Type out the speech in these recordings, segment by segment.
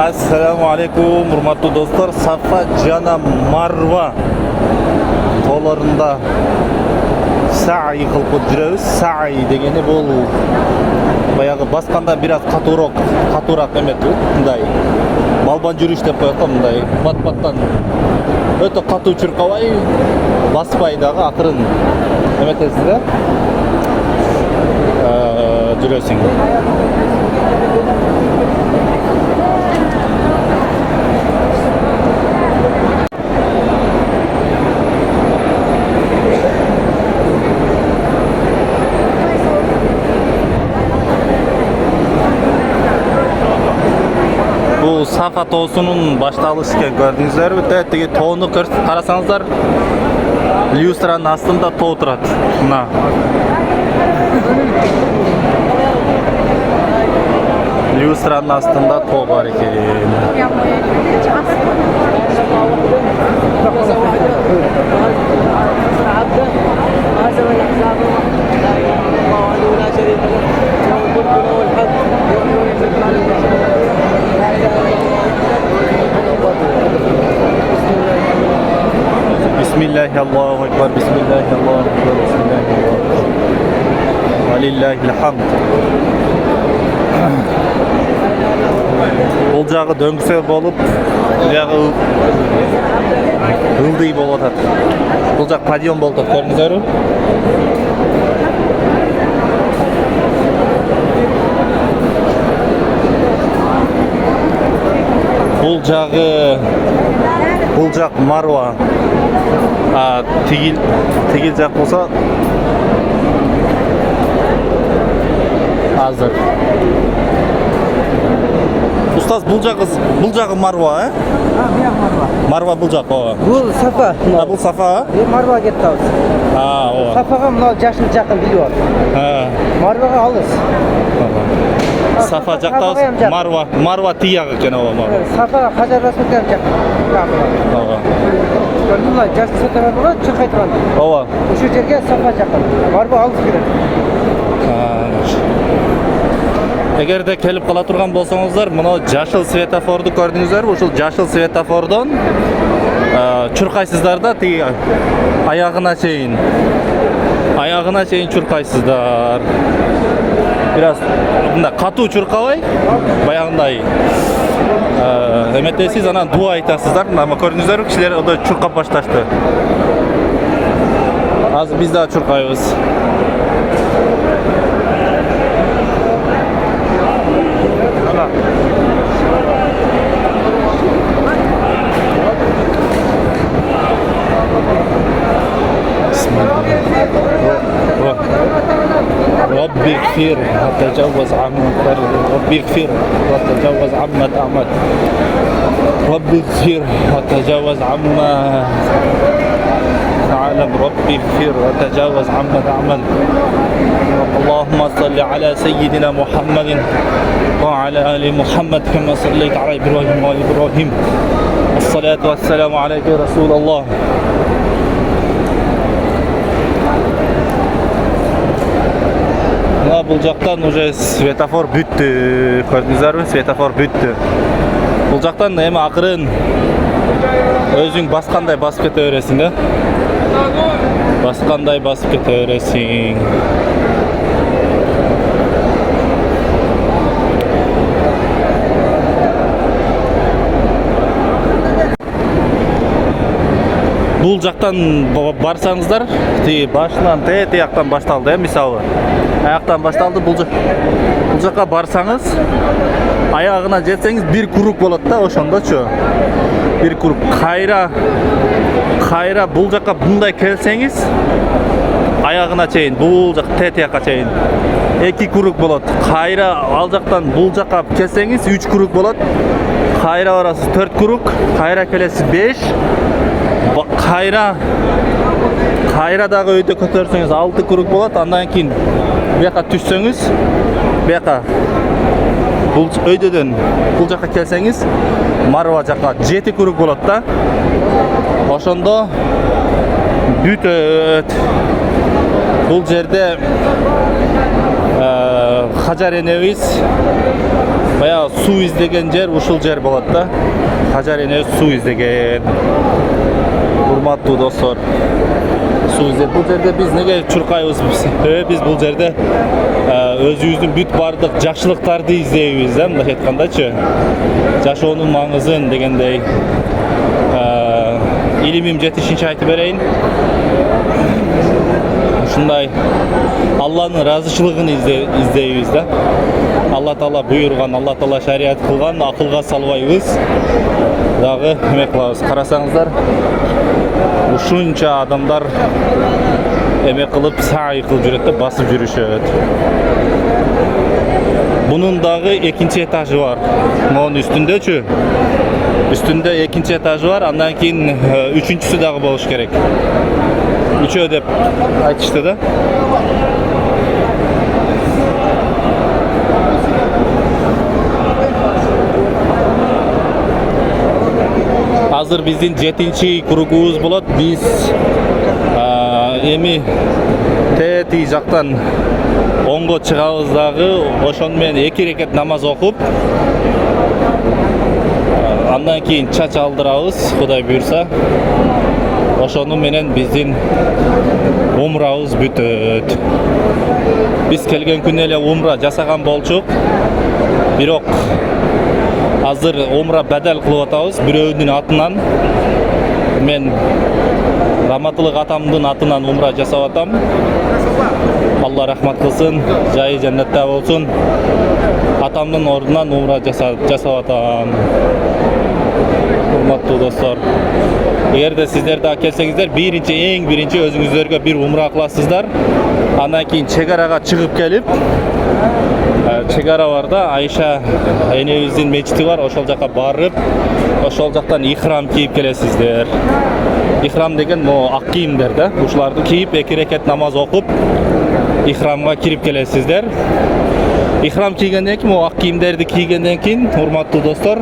Assalamu alaikum, урматтуу достор. Сафа жана Марва тоолорунда саи кылып жүрөбүз. Саи дегени бул баягы басканда бир аз катуураак эметпи, мындай балбан жүрүш деп коет го, мындай бат-баттан өтө катуу чуркабай, баспай дагы акырын эметесиз да. Жүрөсүң. Бул Сафа тоосунун башталышы экен, көрдүңүздөрбү? Тиги тоону карасаңыздар, люстранын астында тоо турат. Мына. Люстранын астында тоо бар экен. Бисмиллахи Аллаху акбар, бисмиллахи Аллаху акбар, бисмиллахи Аллаху акбар. Валиллахил хамд. Бул жагы дөңгүсө болуп, жагы ылдый болуп атат. Бул жак подъем болуп атат, көрдүңүздөрбү? Бул жак Марва. Тигил жак болсо азыр. Устаз, бул жагы Марва, э? Бияк Марва. Марва бул жак, ооба. Бул Сафа. Бул Сафа, Марва кетти абыз. ооба. Сафага мына жашыл жакын билип ал. Марвага алыс. Сафа жакта, Марва тияк экен, ооба. Сафага Кажар Расмутов жак. Ооба. Мына жашыл сотор бар, чуркай турган. Ооба. Ошол жерге Сафа жакын. Марва алыс келет. Эгерде келип кала турган болсоңуздар, мына жашыл светофорду көрдүңүздөрбү? Ушул жашыл светофордон чуркайсыздар да, тиги аягына чейин чуркайсыздар. Бир аз мындай катуу чуркабай, баягындай эметесиз, анан дуа айтасыздар. Мына көрдүңүздөрбү, кишилер ода чуркап башташты. Азыр биз да чуркайбыз. ربي اغفر وتجاوز عما تعمل. ربي اغفر وتجاوز عما تعلم. ربي اغفر وتجاوز عما تعمل. اللهم صل على سيدنا محمد وعلى آل محمد كما صليت على إبراهيم وآل إبراهيم. الصلاة والسلام عليك يا رسول الله. Бул жактан уже светофор бүттү. Көрдүңүздөрбү? Светофор бүттү. Бул жактан эми акырын өзүң баскандай басып кете бересиң да. Баскандай басып кете бересиң. Бул жактан барсаңыздар, тиги башынан тияктан башталды, мисалы. Аяктан башталды, бул жакка барсаңыз, аягына жетсеңиз бир круг болот да, ошондочу. Бир круг. Кайра бул жакка мындай келсеңиз, аягына чейин, бул жак тиякка чейин 2 круг болот. Кайра ал жактан бул жакка келсеңиз 3 круг болот. Кайра барасыз 4 круг, кайра келесиз 5. Кайра дагы өйдө көтөрсөңүз 6 круг болот. Андан кийин бияка түшсөңүз, бияка бул өйдөдөн бул жакка келсеңиз, Марва жакка 7 круг болот да. Ошондо бүтөт. Бул жерде Хажар энебиз баягы суу издеген жер ушул жер болот да. Хажар энебиз суу издеген. Урматтуу достор. Суу издеп бул жерде биз неге чуркайбыз? Биз бул жерде өзүбүздүн бүт бардык жакшылыктарды издейбиз да, мындай айткандачы. Жашоонун маңызын дегендей илимим жетишинче айтып берейин. Ушундай Алланын ыраазычылыгын издейбиз да. Алла Таала буйруган, Алла Таала шарият кылган, акылга салбайбыз. Дагы эме кылабыз. Карасаңыздар, ушунча адамдар эме кылып, саий кылып жүрөт да, басып жүрүшөт. Бунун дагы экинчи этажы бар. Монун үстүндөчү. Үстүндө экинчи этажы бар, андан кийин үчүнчүсү дагы болуш керек. Үчөө деп айтышты да. Азыр биздин 7-чи кругубуз болот. Биз эми тети жактан оңго чыгабыз дагы, ошону менен 2 рекет намаз окуп, андан кийин чач алдырабыз, Кудай буйрса. Ошону менен биздин умрабыз бүтөт. Биз келген күнү эле умра жасаган болчук. Бирок азыр умра бадал кылып атабыз бирөөнүн атынан. Мен Раматылык атамдын атынан умра жасап атам. Алла рахмат кылсын, жайы жаннатта болсун. Атамдын ордунан умра жасап атам. Урматтуу достор, эгерде сиздер да келсеңиздер, эң биринчи өзүңүздөргө бир умра кыласыздар. Андан кийин чегарага чыгып келип, чегара бар да, Айша энебиздин мечити бар, ошол жака барып, ошол жактан ихрам кийип келесиздер. Ихрам деген могу ак кийимдер да, ушуларды кийип 2 рекет намаз окуп, ихрамга кирип келесиздер. Ихрам кийгенден кийин, могу ак кийимдерди кийгенден кийин, урматтуу достор,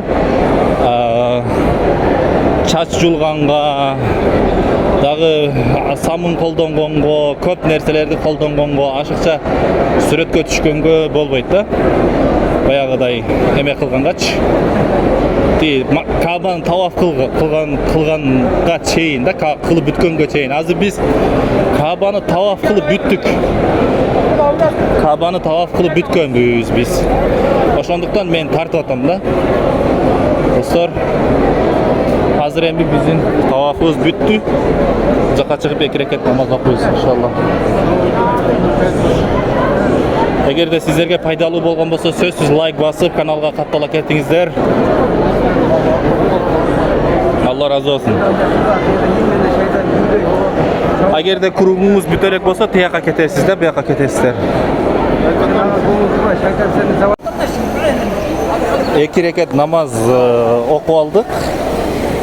чач жулганга, дагы самын колдонгонго, көп нерселерди колдонгонго, ашыкча сүрөткө түшкөнгө болбойт да. Баягыдай эме кылгангачы, Кабаны таваф кылганга чейин да, кылып бүткөнгө чейин. Азыр биз Кабаны таваф кылып бүттүк. Кабаны таваф кылып бүткөнбүз биз. Ошондуктан мен тартып атам да. Достор, азыр эми биздин тавафыбыз бүттү. Жака чыгып 2 рекет намаз окуйбуз иншалла. Эгерде сиздерге пайдалуу болгон болсо, сөзсүз лайк басып, каналга каттала кетиңиздер. Алла разы болсун. Эгерде кругуңуз бүтө элек болсо, тияка кетесиздер, буяка кетесиздер. 2 рекет намаз окуп алдык.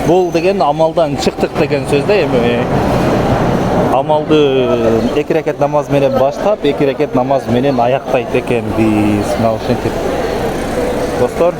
Бул деген амалдан чыктык деген сөз да, эми амалды 2 рекет намаз менен баштап, 2 рекет намаз менен аяктайт экенбиз. Мына ушинтип. Достор,